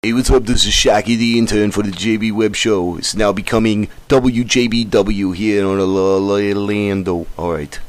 Hey, what's up? This is Shaki, the intern for the JB Web Show. It's now becoming WJBW here in Orlando. Alright.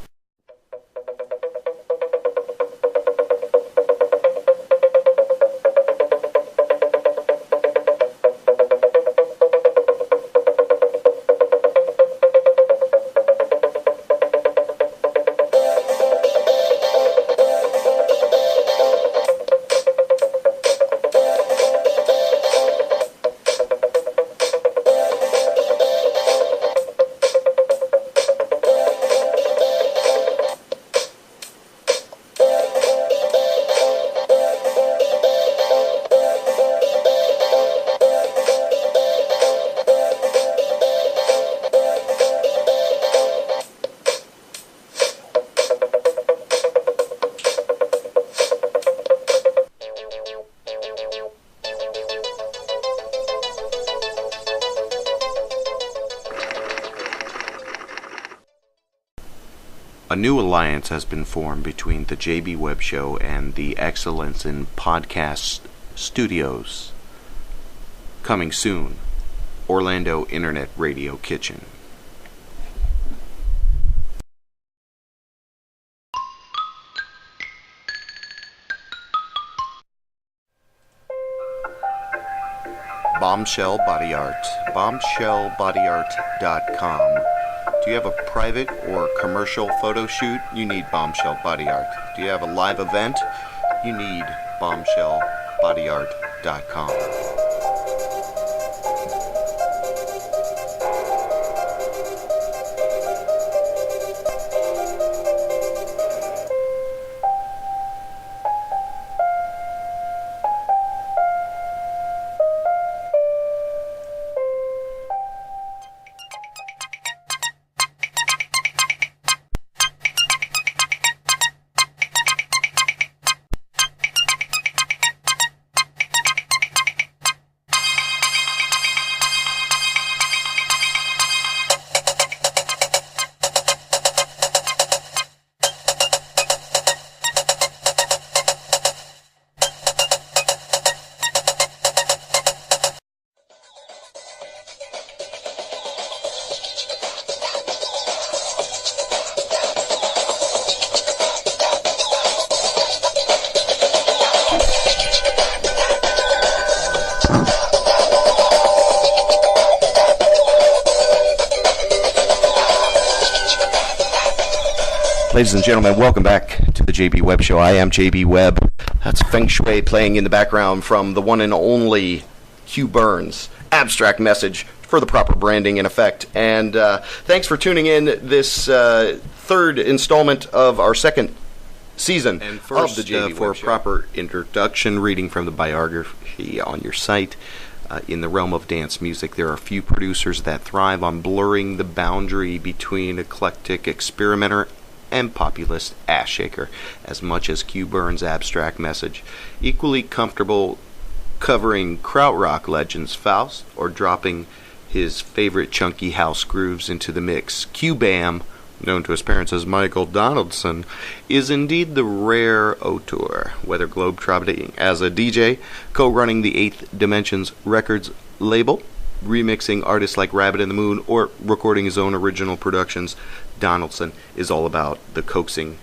A new alliance has been formed between the JB Web Show and the Excellence in Podcast Studios. Coming soon, Orlando Internet Radio Kitchen. Bombshell Body Art. Bombshellbodyart.com. Do you have a private or commercial photo shoot? You need Bombshell Body Art. Do you have a live event? You need bombshellbodyart.com. Ladies and gentlemen, welcome back to the JB Web Show. I am JB Webb. That's Feng Shui playing in the background from the one and only Hugh Burns. Abstract message for the proper branding in effect. And thanks for tuning in this third installment of our second season and first, of the JB for Web a Show. proper introduction, reading from the biography on your site. In the realm of dance music, there are a few producers that thrive on blurring the boundary between eclectic experimenter and populist ass shaker, as much as Q Burns' abstract message. Equally comfortable covering krautrock legends Faust or dropping his favorite chunky house grooves into the mix. QBAM, known to his parents as Michael Donaldson, is indeed the rare auteur, whether globetrotting as a DJ, co-running the Eighth Dimensions Records label, remixing artists like Rabbit in the Moon, or recording his own original productions. Donaldson is all about the coaxing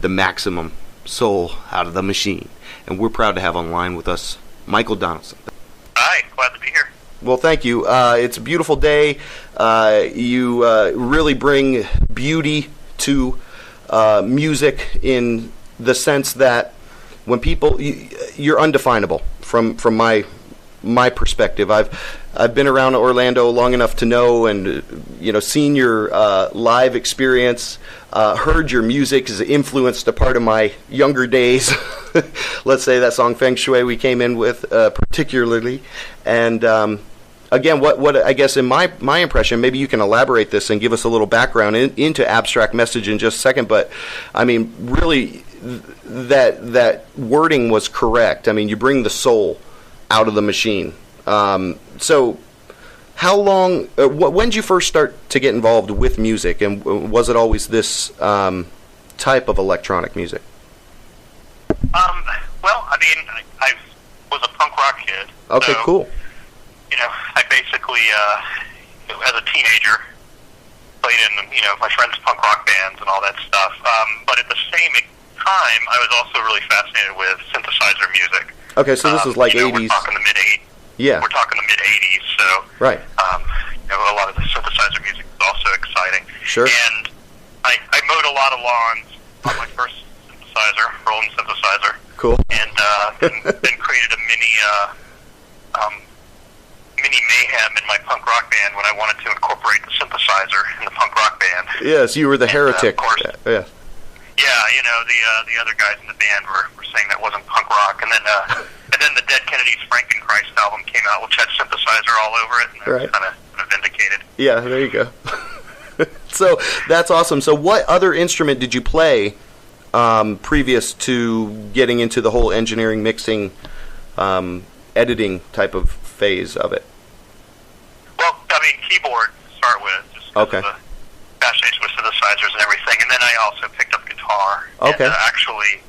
the maximum soul out of the machine. And we're proud to have online with us Michael Donaldson. Hi, glad to be here. Well, thank you. It's a beautiful day. You really bring beauty to music in the sense that when people, you're undefinable from my perspective. I've been around Orlando long enough to know and seen your live experience, heard your music has influenced a part of my younger days. Let's say that song Feng Shui we came in with particularly. And again, what I guess in my impression, maybe you can elaborate this and give us a little background into abstract message in just a second. But I mean, really, that wording was correct. I mean, you bring the soul out of the machine. So how long, when did you first start to get involved with music, and was it always this type of electronic music? Well, I mean, I was a punk rock kid. Okay, so, cool. You know, I basically, as a teenager, played in, you know, my friends' punk rock bands and all that stuff. But at the same time, I was also really fascinated with synthesizer music. Okay, so this is like you know, 80s. We're talking the mid-80s. Yeah. We're talking the mid-80s, so... Right. You know, a lot of the synthesizer music is also exciting. Sure. And I mowed a lot of lawns on my first synthesizer, Roland synthesizer. Cool. And then created a mini mayhem in my punk rock band when I wanted to incorporate the synthesizer in the punk rock band. Yes, you were the heretic. Of course. Yeah. Yeah, you know, the other guys in the band were saying that wasn't punk rock, and then the Dead Kennedys Frankenchrist album came out, which had synthesizer all over it, and I was kind of vindicated. Yeah, there you go. So that's awesome. So what other instrument did you play previous to getting into the whole engineering, mixing, editing type of phase of it? Well, I mean, keyboard to start with, just because of the fascination with synthesizers and everything, and then I also picked up guitar. Okay. And actually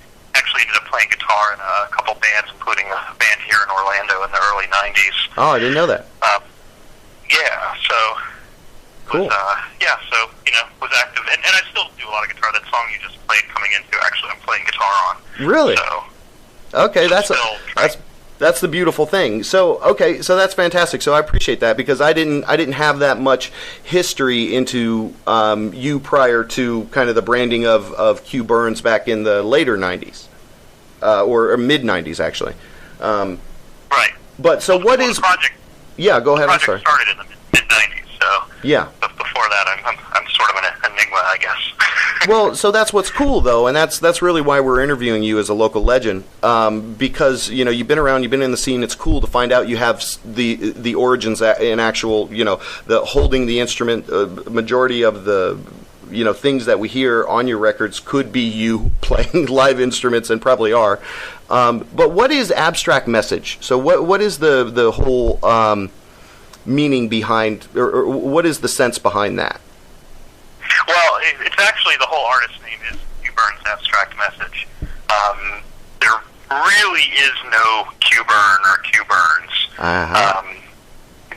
ended up playing guitar in a couple bands, including a band here in Orlando in the early 90s. Oh, I didn't know that. Yeah, so... Cool. So, you know, was active. And I still do a lot of guitar. That song you just played coming into, actually, I'm playing guitar on. Really? So, okay, that's the beautiful thing. So, okay, so that's fantastic. So I appreciate that because I didn't have that much history into you prior to kind of the branding of Q Burns back in the later 90s. Or mid-90s, actually. Right. But, so what is... Project, yeah, go ahead, I'm sorry. The project started in the mid-90s, so... Yeah. But before that, I'm sort of an enigma, I guess. Well, so that's what's cool, though, and that's really why we're interviewing you as a local legend, because, you know, you've been around, you've been in the scene, it's cool to find out you have the origins in actual, you know, the holding the instrument, majority of the... you know, things that we hear on your records could be you playing live instruments and probably are. But what is abstract message? So what is the whole meaning behind, or what is the sense behind that? Well, it's actually, the whole artist's name is Q Burns Abstract Message. There really is no Q Burn or Q Burns. Uh-huh.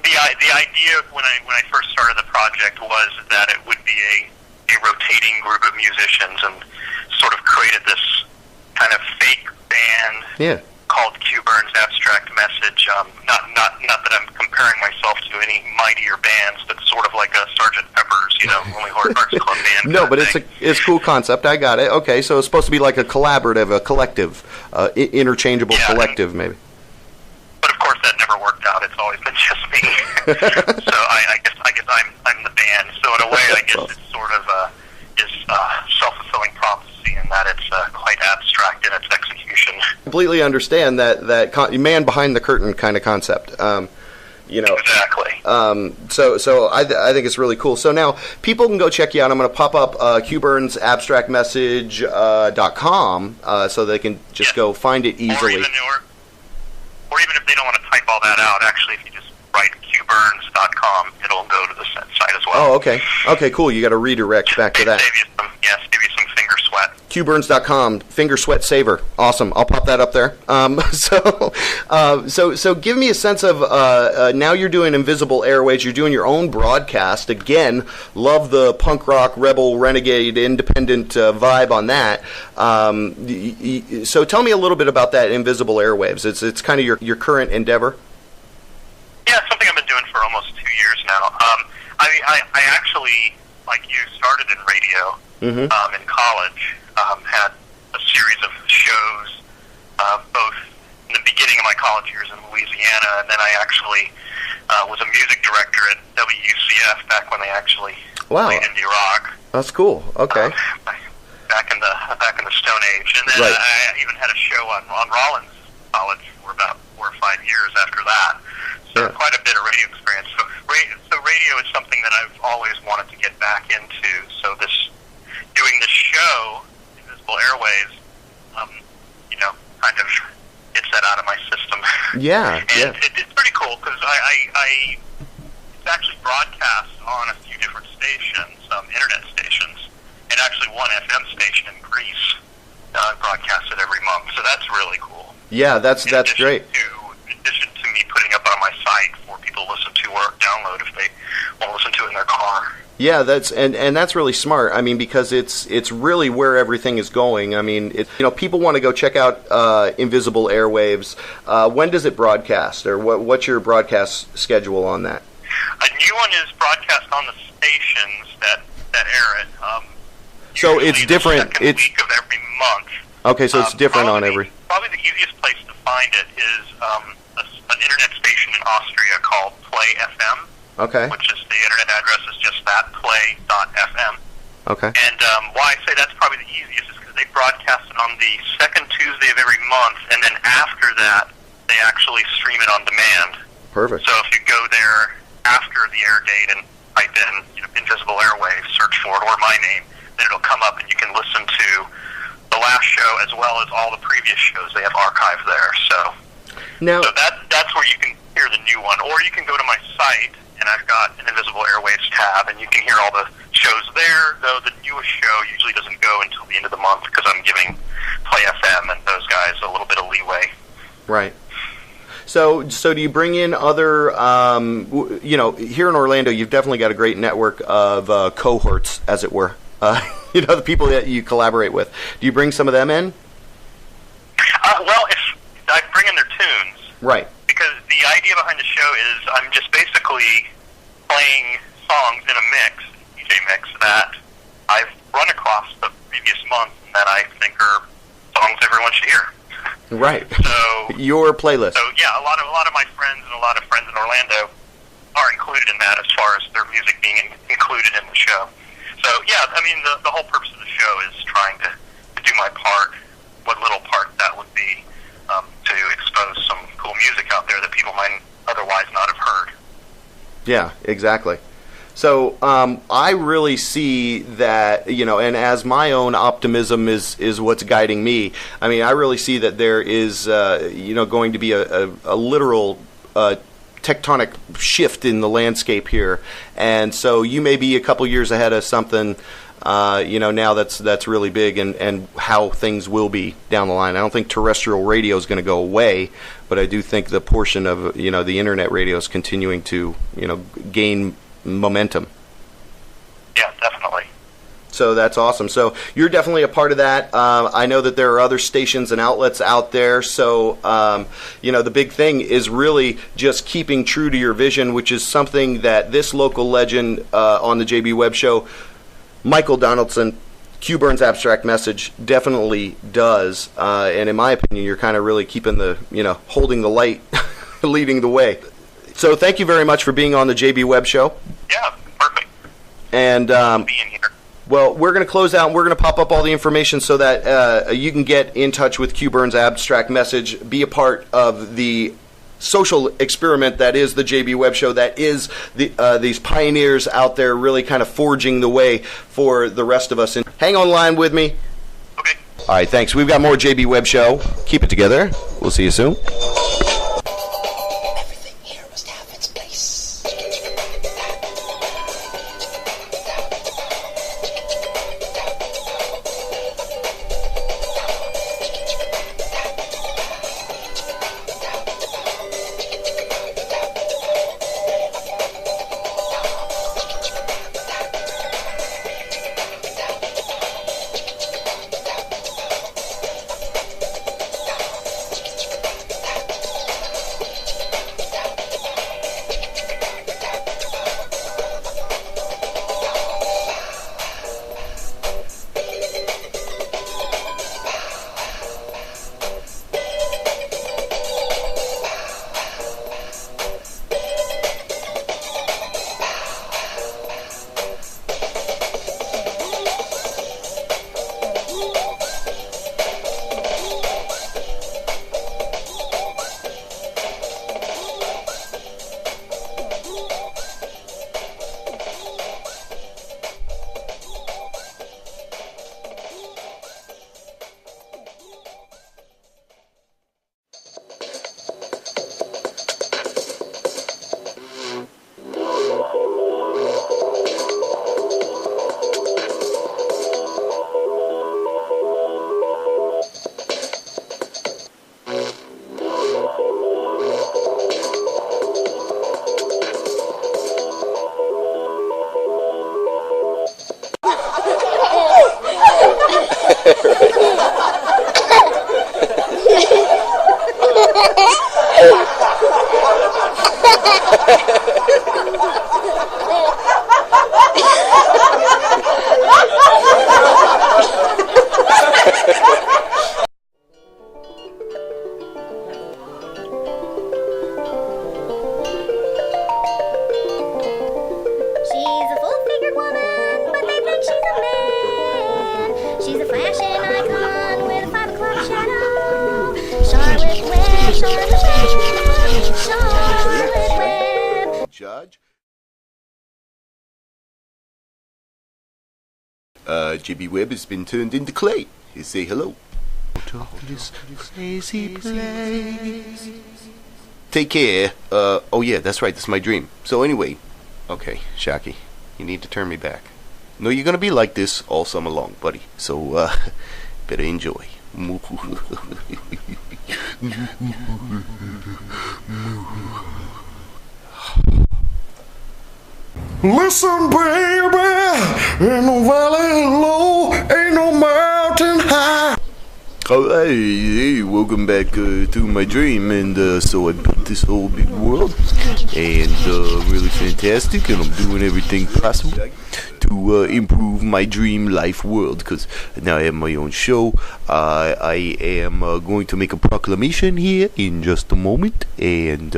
The idea when I first started the project was that it would be a rotating group of musicians, and sort of created this kind of fake band called Q Burns Abstract Message. Not that I'm comparing myself to any mightier bands, but sort of like a Sgt. Pepper's, you know, Lonely Hearts Club Band. No, but it's a cool concept. I got it. Okay, so it's supposed to be like a collaborative, a collective, interchangeable collective, maybe. But of course, that never worked out. It's always been just me. So I guess I'm the band. So in a way, I guess it's sort of is self-fulfilling prophecy in that it's quite abstract in its execution. Completely understand that man behind the curtain kind of concept. You know, exactly. So I think it's really cool. So now people can go check you out. I'm going to pop up QBurnsAbstractMessage.com so they can just go find it easily. Or even if they don't want to type all that out, actually, if you just write QBurns.com, it'll go to the site as well. Oh, okay. Okay, cool. You got to redirect back to that. Save you some finger sweat. QBurns.com, finger sweat saver. Awesome. I'll pop that up there. So give me a sense of now you're doing Invisible Airways. You're doing your own broadcast. Again, love the punk rock, rebel, renegade, independent vibe on that. So tell me a little bit about that Invisible Airwaves. It's kind of your current endeavor. Yeah, it's something I've been doing for almost 2 years now. I actually, like you, started in radio in college. Had a series of shows, both in the beginning of my college years in Louisiana, and then I actually was a music director at WCF back when they actually played indie rock. That's cool. Okay. Back in the Stone Age, and then I even had a show on Rollins College for about 4 or 5 years after that. So quite a bit of radio experience. So radio is something that I've always wanted to get back into. So doing the show, Invisible Airways, you know, kind of gets that out of my system. Yeah, and it's pretty cool because it's actually broadcast on a few different stations, internet stations, and actually one FM station in Greece broadcasts it every month. So that's really cool. Yeah, that's great. In Yeah, that's really smart. I mean, because it's really where everything is going. I mean, people want to go check out Invisible Airwaves. When does it broadcast, or what's your broadcast schedule on that? A new one is broadcast on the stations that air it. So it's different. The second week of every month. Okay, so it's different on every. Probably the easiest place to find it is an internet station in Austria called Play FM. Okay. Which is the internet address is just that, play.fm. Okay. And why I say that's probably the easiest is because they broadcast it on the second Tuesday of every month, and then after that, they actually stream it on demand. Perfect. So if you go there after the air date and type in Invisible Airwaves, search for it, or my name, then it'll come up and you can listen to the last show as well as all the previous shows. They have archived there. So that's where you can hear the new one. Or you can go to my site, and I've got an Invisible Airwaves tab, and you can hear all the shows there, though the newest show usually doesn't go until the end of the month because I'm giving Play FM and those guys a little bit of leeway. Right. So do you bring in other, here in Orlando, you've definitely got a great network of cohorts, as it were, the people that you collaborate with. Do you bring some of them in? Well, if I bring in their tunes. Right. Because the idea behind the show is I'm just basically playing songs in a DJ mix that I've run across the previous month and that I think are songs everyone should hear. Right. So your playlist. So yeah, a lot of my friends and a lot of friends in Orlando are included in that as far as their music being included in the show. So yeah, I mean the whole purpose of the show is trying to do my part, what little part that would be. To expose some cool music out there that people might otherwise not have heard. Yeah, exactly. So I really see that, and as my own optimism is what's guiding me, I mean, I really see that there is, going to be a literal tectonic shift in the landscape here. And so you may be a couple years ahead of something now that's really big, and how things will be down the line. I don't think terrestrial radio is going to go away, but I do think the portion of the internet radio is continuing to gain momentum. Yeah, definitely. So that's awesome. So you're definitely a part of that. I know that there are other stations and outlets out there. So the big thing is really just keeping true to your vision, which is something that this local legend on the JB Webb Show, Michael Donaldson, QBurn's Abstract Message, definitely does. And in my opinion, you're kind of really keeping holding the light, leading the way. So thank you very much for being on the JB Webb Show. Yeah, perfect. And being here. Well, we're going to close out, and we're going to pop up all the information so that you can get in touch with QBurn's Abstract Message, be a part of the social experiment that is the JB Webb Show, that is these pioneers out there really kind of forging the way for the rest of us. And hang on line with me. Okay. All right, thanks. We've got more JB Webb Show. Keep it together. We'll see you soon. Everything here must have its place. She's a full-figured woman, but they think she's a man. She's a flashing icon with a 5 o'clock shadow. Charlotte Webb, Charlotte Webb, Charlotte Webb. Judge? JB Webb has been turned into clay. Say hello. Take care. Oh yeah, that's right, that's my dream. So anyway, okay, Shaki, you need to turn me back. No, you're gonna be like this all summer long, buddy. So, better enjoy. Listen, baby, ain't no valley low, ain't no mountain high. Oh, hey, welcome back to my dream, and so I built this whole big world, and really fantastic, and I'm doing everything possible to improve my dream life world, because now I have my own show. I am going to make a proclamation here in just a moment, and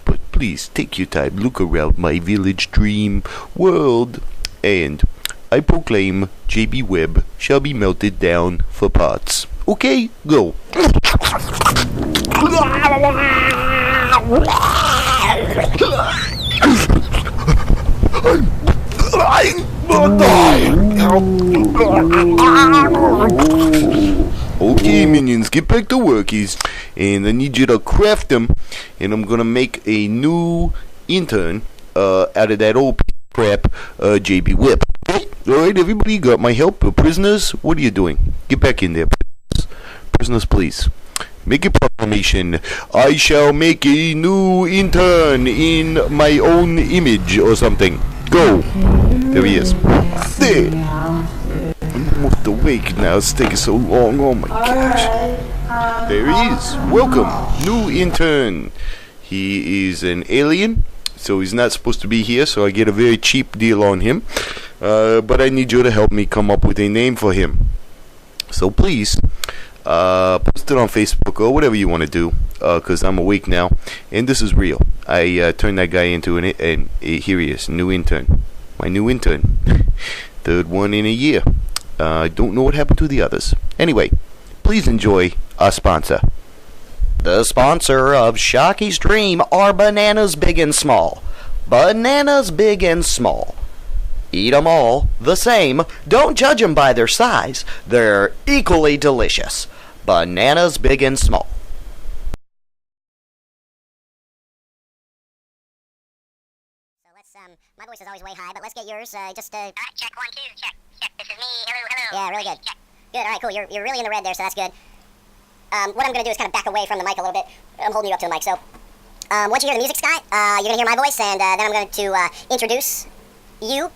but please take your time, look around my village dream world, and I proclaim JB Webb shall be melted down for parts. Okay, go. Okay, minions, get back to workies. And I need you to craft them. And I'm gonna make a new intern out of that old crap JB Whip. Alright, everybody got my help? Prisoners, what are you doing? Get back in there. Prisoners, please. Make a proclamation. I shall make a new intern in my own image or something. Go. There he is. There. I'm almost awake now. It's taking so long. Oh my gosh. There he is. Welcome. New intern. He is an alien, so he's not supposed to be here, so I get a very cheap deal on him. But I need you to help me come up with a name for him. So please, post it on Facebook or whatever you want to do, because I'm awake now, and this is real. I turned that guy into and here he is, new intern. My new intern. Third one in a year. I don't know what happened to the others. Anyway, please enjoy our sponsor. The sponsor of Shocky's Dream are bananas big and small. Bananas big and small. Eat 'em all the same. Don't judge 'em by their size. They're equally delicious. Bananas big and small. So let's, my voice is always way high, but let's get yours, just, Alright, check 1, 2, check. This is me, hello. Yeah, really good. Check. Good, alright, cool, you're really in the red there, so that's good. What I'm gonna do is kind of back away from the mic a little bit. I'm holding you up to the mic, so, once you hear the music, Scott, you're gonna hear my voice, and, then I'm going to, introduce you